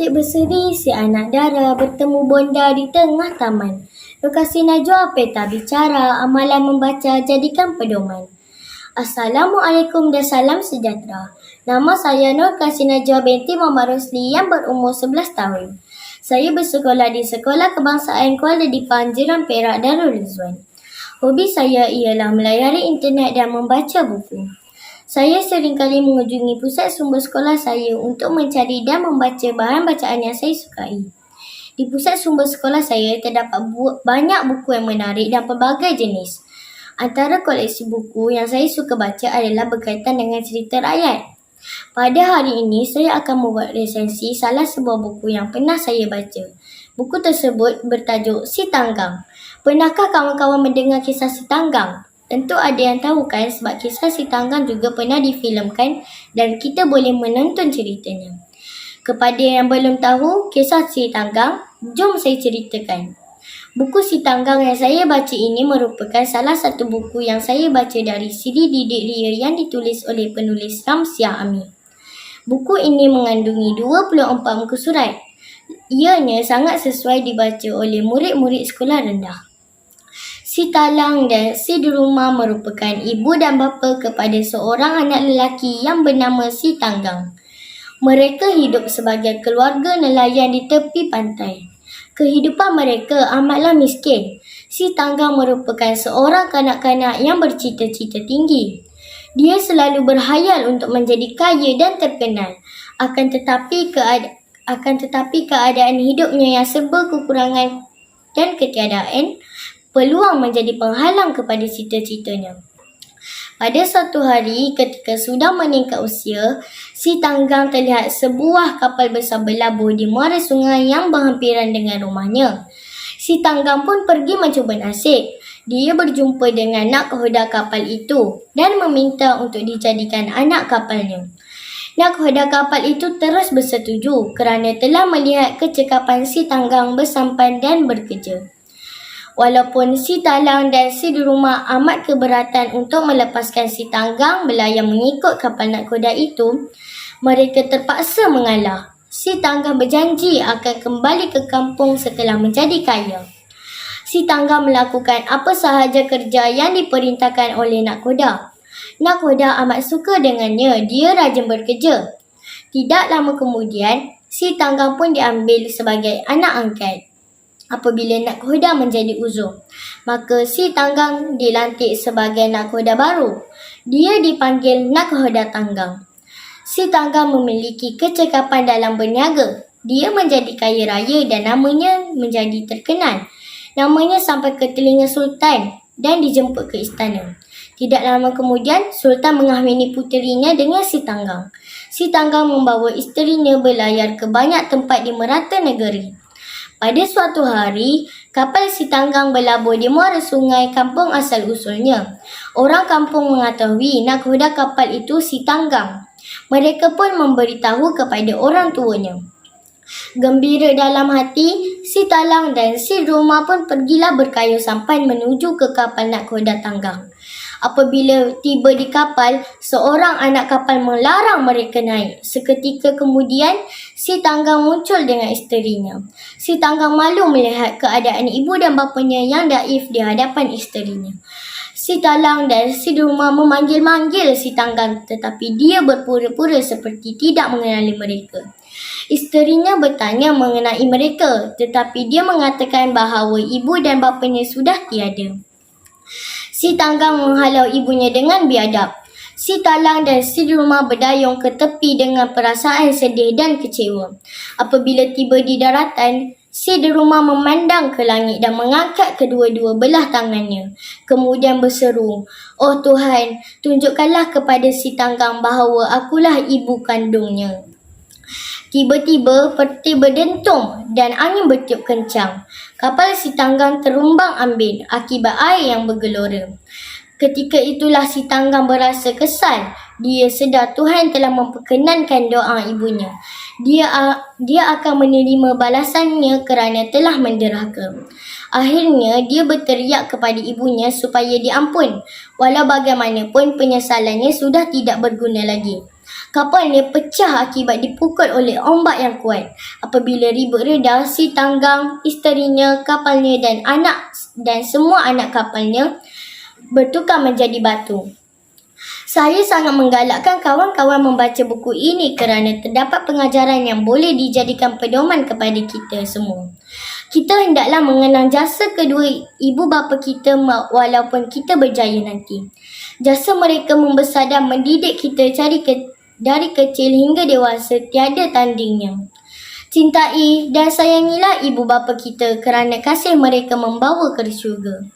cantik berseri si anak dara bertemu bonda di tengah taman. Lokasi najwa peta bicara, amalan membaca jadikan pedoman. Assalamualaikum dan salam sejahtera. Nama saya Nur Kasih Najwa binti Muhammad Rosli yang berumur 11 tahun. Saya bersekolah di Sekolah Kebangsaan Kuala Dipan, Jiran Perak, Darul Rizwan. Hobi saya ialah melayari internet dan membaca buku. Saya seringkali mengunjungi pusat sumber sekolah saya untuk mencari dan membaca bahan bacaan yang saya sukai. Di pusat sumber sekolah saya terdapat banyak buku yang menarik dan pelbagai jenis. Antara koleksi buku yang saya suka baca adalah berkaitan dengan cerita rakyat. Pada hari ini, saya akan membuat resensi salah sebuah buku yang pernah saya baca. Buku tersebut bertajuk Si Tanggang. Pernahkah kawan-kawan mendengar kisah Si Tanggang? Tentu ada yang tahu kan, sebab kisah Si Tanggang juga pernah difilmkan dan kita boleh menonton ceritanya. Kepada yang belum tahu kisah Si Tanggang, jom saya ceritakan. Buku Si Tanggang yang saya baca ini merupakan salah satu buku yang saya baca dari siri Didik Ria yang ditulis oleh penulis Ramsiah Amir. Buku ini mengandungi 24 muka surat. Ianya sangat sesuai dibaca oleh murid-murid sekolah rendah. Si Talang dan Si Deruma merupakan ibu dan bapa kepada seorang anak lelaki yang bernama Si Tanggang. Mereka hidup sebagai keluarga nelayan di tepi pantai. Kehidupan mereka amatlah miskin. Si Tanggang merupakan seorang kanak-kanak yang bercita-cita tinggi. Dia selalu berhayal untuk menjadi kaya dan terkenal. Akan tetapi keadaan hidupnya yang serba kekurangan dan ketiadaan, peluang menjadi penghalang kepada cita-citanya. Pada suatu hari ketika sudah meningkat usia, Si Tanggang terlihat sebuah kapal besar berlabuh di muara sungai yang berhampiran dengan rumahnya. Si Tanggang pun pergi mencuba nasib. Dia berjumpa dengan nakhoda kapal itu dan meminta untuk dijadikan anak kapalnya. Nakhoda kapal itu terus bersetuju kerana telah melihat kecekapan Si Tanggang bersampan dan bekerja. Walaupun Si Talang dan Si Deruma amat keberatan untuk melepaskan Si Tanggang berlayar mengikut kapal nakhoda itu, mereka terpaksa mengalah. Si Tanggang berjanji akan kembali ke kampung setelah menjadi kaya. Si Tanggang melakukan apa sahaja kerja yang diperintahkan oleh nakhoda. Nakhoda amat suka dengannya, dia rajin bekerja. Tidak lama kemudian, Si Tanggang pun diambil sebagai anak angkat. Apabila nakhoda menjadi uzur, maka Si Tanggang dilantik sebagai nakhoda baru. Dia dipanggil Nakhoda Tanggang. Si Tanggang memiliki kecekapan dalam berniaga. Dia menjadi kaya raya dan namanya menjadi terkenal. Namanya sampai ke telinga Sultan dan dijemput ke istana. Tidak lama kemudian, Sultan mengahwini puterinya dengan Si Tanggang. Si Tanggang membawa isterinya berlayar ke banyak tempat di merata negeri. Pada suatu hari, kapal Si Tanggang berlabuh di muara sungai kampung asal-usulnya. Orang kampung mengetahui nakhoda kapal itu Si Tanggang. Mereka pun memberitahu kepada orang tuanya. Gembira dalam hati, Si Talang dan Si Deruma pun pergilah berkayuh sampan menuju ke kapal nakhoda Tanggang. Apabila tiba di kapal, seorang anak kapal melarang mereka naik. Seketika kemudian, Si Tanggang muncul dengan isterinya. Si Tanggang malu melihat keadaan ibu dan bapanya yang daif di hadapan isterinya. Si Talang dan Si Deruma memanggil-manggil Si Tanggang, tetapi dia berpura-pura seperti tidak mengenali mereka. Isterinya bertanya mengenai mereka, tetapi dia mengatakan bahawa ibu dan bapanya sudah tiada. Si Tanggang menghalau ibunya dengan biadab. Si Talang dan Si Deruma berdayung ke tepi dengan perasaan sedih dan kecewa. Apabila tiba di daratan, Si Deruma memandang ke langit dan mengangkat kedua-dua belah tangannya. Kemudian berseru, "Oh Tuhan, tunjukkanlah kepada Si Tanggang bahawa akulah ibu kandungnya." Tiba-tiba peti berdentung dan angin bertiup kencang. Kapal Si Tanggang terumbang ambing akibat air yang bergelora. Ketika itulah Si Tanggang berasa kesal. Dia sedar Tuhan telah memperkenankan doa ibunya. Dia akan menerima balasannya kerana telah menderhaka. Akhirnya dia berteriak kepada ibunya supaya diampun. Walau bagaimanapun penyesalannya sudah tidak berguna lagi. Kapalnya pecah akibat dipukul oleh ombak yang kuat. Apabila ribut reda, si tanggang, isterinya, kapalnya dan semua anak kapalnya bertukar menjadi batu. Saya sangat menggalakkan kawan-kawan membaca buku ini kerana terdapat pengajaran yang boleh dijadikan pedoman kepada kita semua. Kita hendaklah mengenang jasa kedua ibu bapa kita walaupun kita berjaya nanti. Jasa mereka membesar dan mendidik kita dari kecil hingga dewasa tiada tandingnya. Cintai dan sayangilah ibu bapa kita kerana kasih mereka membawa ke syurga.